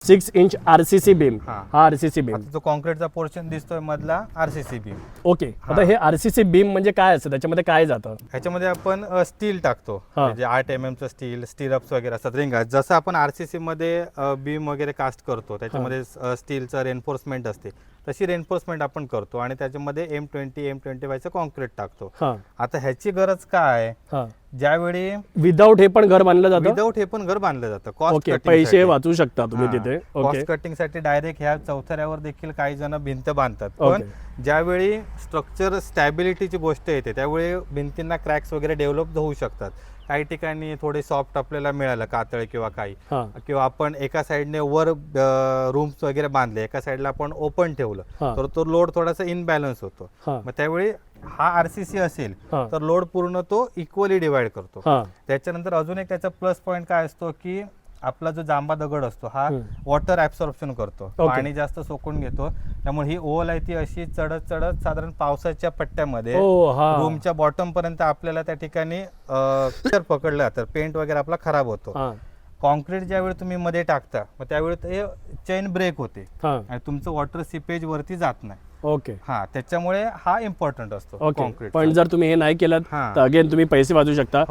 6 inch RCC beam, हा. हा RCC beam. आता जो कॉन्क्रीटचा पोर्शन दिसतोय मधला आरसीसी बीम. ओके, आता हे आरसीसी बीम म्हणजे काय असतं, त्याच्यामध्ये काय जातं? ह्याच्यामध्ये आपण स्टील टाकतो, हा. म्हणजे 8 mm चं स्टील, स्टिरप्स वगैरे असतात रिंगा. जसं आपण आरसीसी मध्ये बीम वगैरे कास्ट करतो, त्याच्यामध्ये स्टीलचं रेन्फोर्समेंट असते, तशी रेन्फोर्समेंट आपण करतो आणि त्याच्यामध्ये M20 M25 कॉन्क्रीट टाकतो. हा. आता ह्याची गरज काय? हा. ज्यावेळी विदाऊट हे पण घर बांधलं जातं? विदाऊट हे पण घर बांधलं जातं. कॉस्ट ओके, कटिंग पैसे वाचू शकता तुम्ही तिथे. ओके, कॉस्ट कटिंग साठी डायरेक्ट ह्या चौथऱ्यावर देखील काही जण भिंत बांधतात. पण ज्यावेळी स्ट्रक्चर स्टॅबिलिटीची गोष्ट येते त्यावेळी भिंतींना क्रॅक्स वगैरे डेव्हलप होऊ शकतात. काही ठिकाणी थोडे सॉफ्ट आपल्याला मिळालं कातळ किंवा काही, किंवा आपण एका साईडने वर रूम्स वगैरे बांधले, एका साईडला आपण ओपन ठेवलं तर तो लोड थोडासा इनबॅलन्स होतो. मग त्यावेळी हा आरसीसी असेल तर लोड पूर्ण तो इक्वली डिवाइड करतो. त्याच्यानंतर अजून एक त्याचा प्लस पॉईंट काय असतो की आपला जो जांबा दगड असतो हा वॉटर ऍब्सॉर्प्शन करतो, पाणी जास्त सोकून घेतो. त्यामुळे ही ओल आहे ती अशी चढत चढत साधारण पावसाच्या पट्ट्यामध्ये रूमच्या बॉटम पर्यंत आपल्याला त्या ठिकाणी पकडलं जातं. पेंट वगैरे आपला खराब होतो. कॉन्क्रीट ज्यावेळी तुम्ही मध्ये टाकता मग त्यावेळी ते चेन ब्रेक होते आणि तुमचं वॉटर सिपेज वरती जात नाही. ओके, हा, त्याच्यामुळे हा इम्पॉर्टंट असतो कॉन्क्रीट. पण जर तुम्ही हे नाही केलं तर अगेन तुम्ही पैसे वाचू शकता.